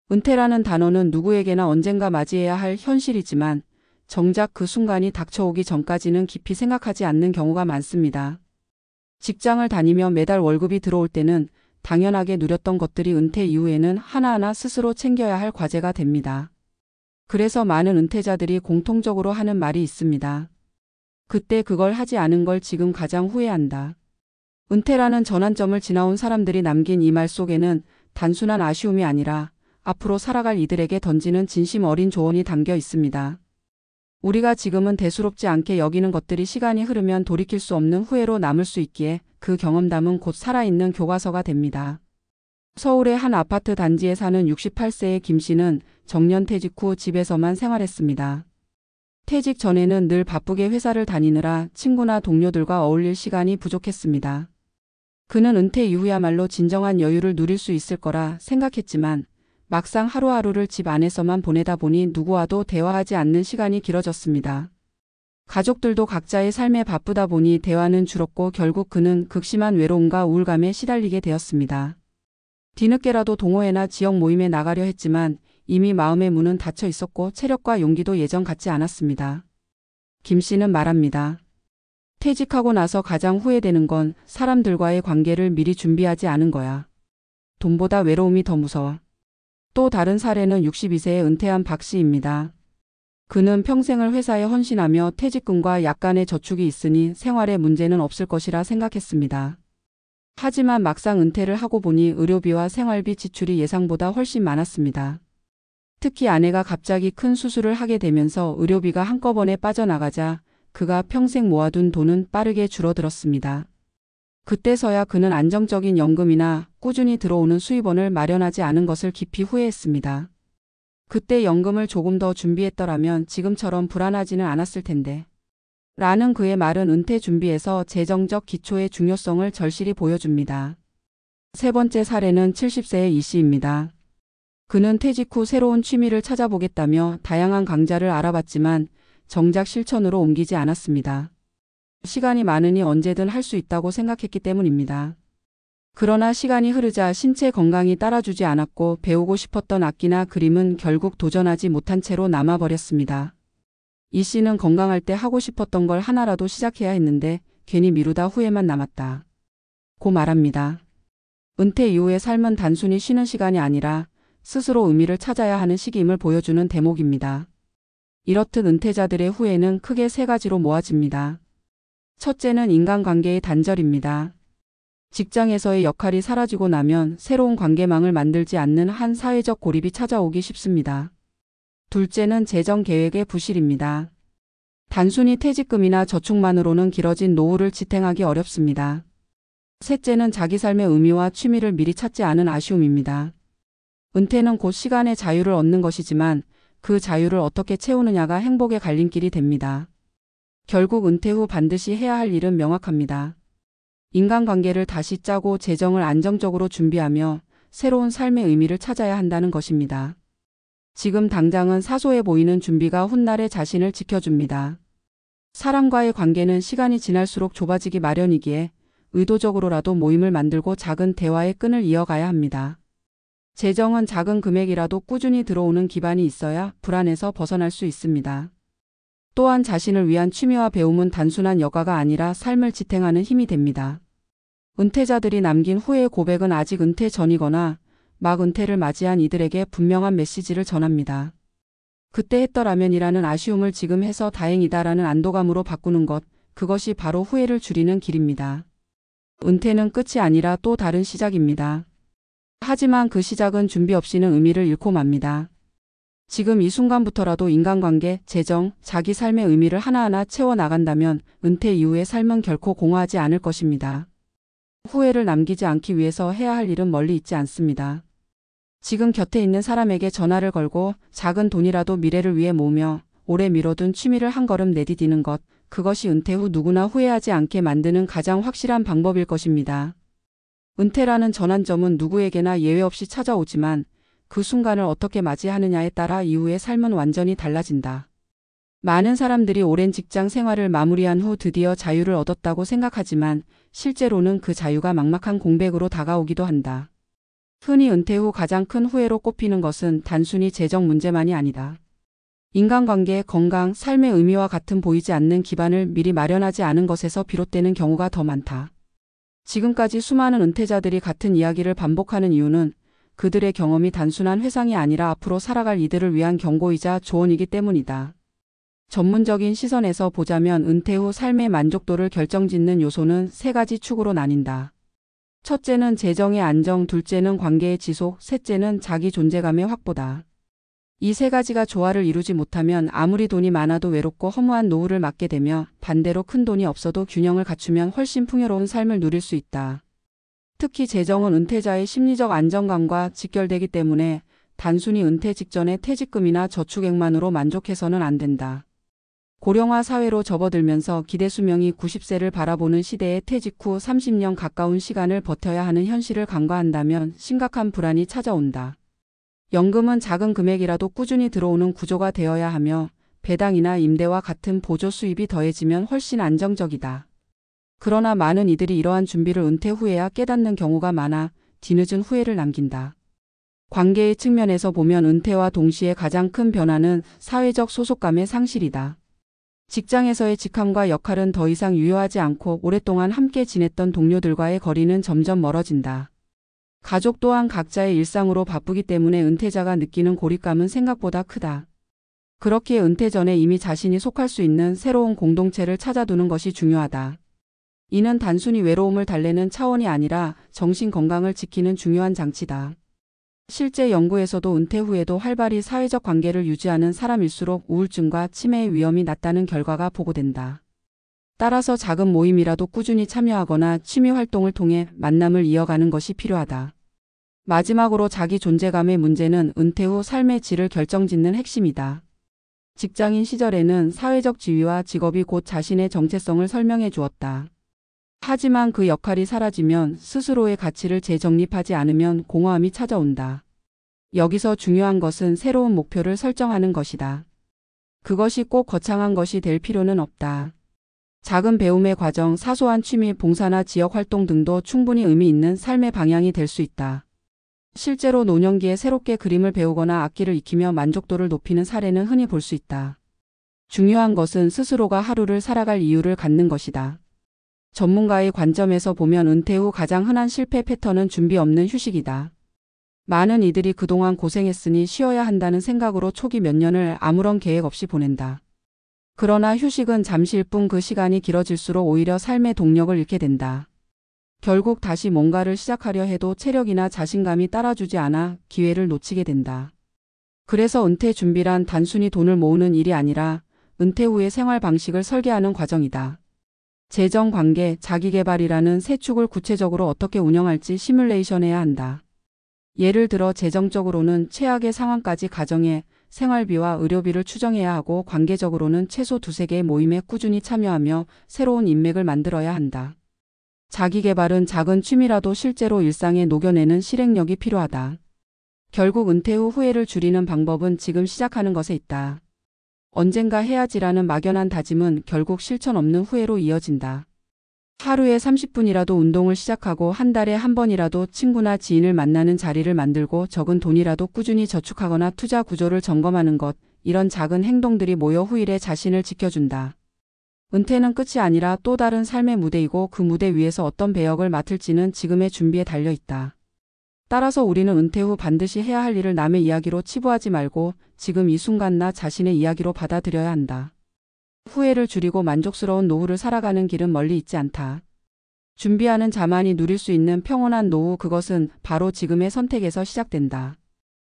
은퇴라는 단어는 누구에게나 언젠가 맞이해야 할 현실이지만 정작 그 순간이 닥쳐오기 전까지는 깊이 생각하지 않는 경우가 많습니다. 직장을 다니며 매달 월급이 들어올 때는 당연하게 누렸던 것들이 은퇴 이후에는 하나하나 스스로 챙겨야 할 과제가 됩니다. 그래서 많은 은퇴자들이 공통적으로 하는 말이 있습니다. 그때 그걸 하지 않은 걸 지금 가장 후회한다. 은퇴라는 전환점을 지나온 사람들이 남긴 이 말 속에는 단순한 아쉬움이 아니라 앞으로 살아갈 이들에게 던지는 진심 어린 조언이 담겨 있습니다. 우리가 지금은 대수롭지 않게 여기는 것들이 시간이 흐르면 돌이킬 수 없는 후회로 남을 수 있기에 그 경험담은 곧 살아있는 교과서가 됩니다. 서울의 한 아파트 단지에 사는 68세의 김 씨는 정년퇴직 후 집에서만 생활했습니다. 퇴직 전에는 늘 바쁘게 회사를 다니느라 친구나 동료들과 어울릴 시간이 부족했습니다. 그는 은퇴 이후야말로 진정한 여유를 누릴 수 있을 거라 생각했지만 막상 하루하루를 집 안에서만 보내다 보니 누구와도 대화하지 않는 시간이 길어졌습니다. 가족들도 각자의 삶에 바쁘다 보니 대화는 줄었고 결국 그는 극심한 외로움과 우울감에 시달리게 되었습니다. 뒤늦게라도 동호회나 지역 모임에 나가려 했지만 이미 마음의 문은 닫혀 있었고 체력과 용기도 예전 같지 않았습니다. 김 씨는 말합니다. 퇴직하고 나서 가장 후회되는 건 사람들과의 관계를 미리 준비하지 않은 거야. 돈보다 외로움이 더 무서워. 또 다른 사례는 62세에 은퇴한 박 씨입니다. 그는 평생을 회사에 헌신하며 퇴직금과 약간의 저축이 있으니 생활에 문제는 없을 것이라 생각했습니다. 하지만 막상 은퇴를 하고 보니 의료비와 생활비 지출이 예상보다 훨씬 많았습니다. 특히 아내가 갑자기 큰 수술을 하게 되면서 의료비가 한꺼번에 빠져나가자 그가 평생 모아둔 돈은 빠르게 줄어들었습니다. 그때서야 그는 안정적인 연금이나 꾸준히 들어오는 수입원을 마련하지 않은 것을 깊이 후회했습니다. 그때 연금을 조금 더 준비했더라면 지금처럼 불안하지는 않았을 텐데. 라는 그의 말은 은퇴 준비에서 재정적 기초의 중요성을 절실히 보여줍니다. 세 번째 사례는 70세의 이 씨입니다. 그는 퇴직 후 새로운 취미를 찾아보겠다며 다양한 강좌를 알아봤지만 정작 실천으로 옮기지 않았습니다. 시간이 많으니 언제든 할 수 있다고 생각했기 때문입니다. 그러나 시간이 흐르자 신체 건강이 따라주지 않았고 배우고 싶었던 악기나 그림은 결국 도전하지 못한 채로 남아버렸습니다. 이 씨는 건강할 때 하고 싶었던 걸 하나라도 시작해야 했는데 괜히 미루다 후회만 남았다. 고 말합니다. 은퇴 이후의 삶은 단순히 쉬는 시간이 아니라 스스로 의미를 찾아야 하는 시기임을 보여주는 대목입니다. 이렇듯 은퇴자들의 후회는 크게 세 가지로 모아집니다. 첫째는 인간관계의 단절입니다. 직장에서의 역할이 사라지고 나면 새로운 관계망을 만들지 않는 한 사회적 고립이 찾아오기 쉽습니다. 둘째는 재정 계획의 부실입니다. 단순히 퇴직금이나 저축만으로는 길어진 노후를 지탱하기 어렵습니다. 셋째는 자기 삶의 의미와 취미를 미리 찾지 않은 아쉬움입니다. 은퇴는 곧 시간의 자유를 얻는 것이지만 그 자유를 어떻게 채우느냐가 행복의 갈림길이 됩니다. 결국 은퇴 후 반드시 해야 할 일은 명확합니다. 인간관계를 다시 짜고 재정을 안정적으로 준비하며 새로운 삶의 의미를 찾아야 한다는 것입니다. 지금 당장은 사소해 보이는 준비가 훗날의 자신을 지켜줍니다. 사람과의 관계는 시간이 지날수록 좁아지기 마련이기에 의도적으로라도 모임을 만들고 작은 대화의 끈을 이어가야 합니다. 재정은 작은 금액이라도 꾸준히 들어오는 기반이 있어야 불안에서 벗어날 수 있습니다. 또한 자신을 위한 취미와 배움은 단순한 여가가 아니라 삶을 지탱하는 힘이 됩니다. 은퇴자들이 남긴 후회의 고백은 아직 은퇴 전이거나 막 은퇴를 맞이한 이들에게 분명한 메시지를 전합니다. 그때 했더라면이라는 아쉬움을 지금 해서 다행이다라는 안도감으로 바꾸는 것, 그것이 바로 후회를 줄이는 길입니다. 은퇴는 끝이 아니라 또 다른 시작입니다. 하지만 그 시작은 준비 없이는 의미를 잃고 맙니다. 지금 이 순간부터라도 인간관계, 재정, 자기 삶의 의미를 하나하나 채워나간다면 은퇴 이후의 삶은 결코 공허하지 않을 것입니다. 후회를 남기지 않기 위해서 해야 할 일은 멀리 있지 않습니다. 지금 곁에 있는 사람에게 전화를 걸고 작은 돈이라도 미래를 위해 모으며 오래 미뤄둔 취미를 한 걸음 내디디는 것, 그것이 은퇴 후 누구나 후회하지 않게 만드는 가장 확실한 방법일 것입니다. 은퇴라는 전환점은 누구에게나 예외 없이 찾아오지만 그 순간을 어떻게 맞이하느냐에 따라 이후의 삶은 완전히 달라진다. 많은 사람들이 오랜 직장 생활을 마무리한 후 드디어 자유를 얻었다고 생각하지만 실제로는 그 자유가 막막한 공백으로 다가오기도 한다. 흔히 은퇴 후 가장 큰 후회로 꼽히는 것은 단순히 재정 문제만이 아니다. 인간관계, 건강, 삶의 의미와 같은 보이지 않는 기반을 미리 마련하지 않은 것에서 비롯되는 경우가 더 많다. 지금까지 수많은 은퇴자들이 같은 이야기를 반복하는 이유는 그들의 경험이 단순한 회상이 아니라 앞으로 살아갈 이들을 위한 경고이자 조언이기 때문이다. 전문적인 시선에서 보자면 은퇴 후 삶의 만족도를 결정짓는 요소는 세 가지 축으로 나뉜다. 첫째는 재정의 안정, 둘째는 관계의 지속, 셋째는 자기 존재감의 확보다. 이 세 가지가 조화를 이루지 못하면 아무리 돈이 많아도 외롭고 허무한 노후를 맞게 되며 반대로 큰 돈이 없어도 균형을 갖추면 훨씬 풍요로운 삶을 누릴 수 있다. 특히 재정은 은퇴자의 심리적 안정감과 직결되기 때문에 단순히 은퇴 직전의 퇴직금이나 저축액만으로 만족해서는 안 된다. 고령화 사회로 접어들면서 기대 수명이 90세를 바라보는 시대에 퇴직 후 30년 가까운 시간을 버텨야 하는 현실을 간과한다면 심각한 불안이 찾아온다. 연금은 작은 금액이라도 꾸준히 들어오는 구조가 되어야 하며 배당이나 임대와 같은 보조 수입이 더해지면 훨씬 안정적이다. 그러나 많은 이들이 이러한 준비를 은퇴 후에야 깨닫는 경우가 많아 뒤늦은 후회를 남긴다. 관계의 측면에서 보면 은퇴와 동시에 가장 큰 변화는 사회적 소속감의 상실이다. 직장에서의 직함과 역할은 더 이상 유효하지 않고 오랫동안 함께 지냈던 동료들과의 거리는 점점 멀어진다. 가족 또한 각자의 일상으로 바쁘기 때문에 은퇴자가 느끼는 고립감은 생각보다 크다. 그렇기에 은퇴 전에 이미 자신이 속할 수 있는 새로운 공동체를 찾아두는 것이 중요하다. 이는 단순히 외로움을 달래는 차원이 아니라 정신 건강을 지키는 중요한 장치다. 실제 연구에서도 은퇴 후에도 활발히 사회적 관계를 유지하는 사람일수록 우울증과 치매의 위험이 낮다는 결과가 보고된다. 따라서 작은 모임이라도 꾸준히 참여하거나 취미 활동을 통해 만남을 이어가는 것이 필요하다. 마지막으로 자기 존재감의 문제는 은퇴 후 삶의 질을 결정짓는 핵심이다. 직장인 시절에는 사회적 지위와 직업이 곧 자신의 정체성을 설명해 주었다. 하지만 그 역할이 사라지면 스스로의 가치를 재정립하지 않으면 공허함이 찾아온다. 여기서 중요한 것은 새로운 목표를 설정하는 것이다. 그것이 꼭 거창한 것이 될 필요는 없다. 작은 배움의 과정, 사소한 취미, 봉사나 지역 활동 등도 충분히 의미 있는 삶의 방향이 될 수 있다. 실제로 노년기에 새롭게 그림을 배우거나 악기를 익히며 만족도를 높이는 사례는 흔히 볼 수 있다. 중요한 것은 스스로가 하루를 살아갈 이유를 갖는 것이다. 전문가의 관점에서 보면 은퇴 후 가장 흔한 실패 패턴은 준비 없는 휴식이다. 많은 이들이 그동안 고생했으니 쉬어야 한다는 생각으로 초기 몇 년을 아무런 계획 없이 보낸다. 그러나 휴식은 잠시일 뿐 그 시간이 길어질수록 오히려 삶의 동력을 잃게 된다. 결국 다시 뭔가를 시작하려 해도 체력이나 자신감이 따라주지 않아 기회를 놓치게 된다. 그래서 은퇴 준비란 단순히 돈을 모으는 일이 아니라 은퇴 후의 생활 방식을 설계하는 과정이다. 재정, 관계, 자기개발이라는 세 축을 구체적으로 어떻게 운영할지 시뮬레이션해야 한다. 예를 들어 재정적으로는 최악의 상황까지 가정해 생활비와 의료비를 추정해야 하고 관계적으로는 최소 2-3개의 모임에 꾸준히 참여하며 새로운 인맥을 만들어야 한다. 자기개발은 작은 취미라도 실제로 일상에 녹여내는 실행력이 필요하다. 결국 은퇴 후 후회를 줄이는 방법은 지금 시작하는 것에 있다. 언젠가 해야지라는 막연한 다짐은 결국 실천 없는 후회로 이어진다. 하루에 30분이라도 운동을 시작하고 한 달에 한 번이라도 친구나 지인을 만나는 자리를 만들고 적은 돈이라도 꾸준히 저축하거나 투자 구조를 점검하는 것, 이런 작은 행동들이 모여 후일에 자신을 지켜준다. 은퇴는 끝이 아니라 또 다른 삶의 무대이고 그 무대 위에서 어떤 배역을 맡을지는 지금의 준비에 달려 있다. 따라서 우리는 은퇴 후 반드시 해야 할 일을 남의 이야기로 치부하지 말고 지금 이 순간 나 자신의 이야기로 받아들여야 한다. 후회를 줄이고 만족스러운 노후를 살아가는 길은 멀리 있지 않다. 준비하는 자만이 누릴 수 있는 평온한 노후, 그것은 바로 지금의 선택에서 시작된다.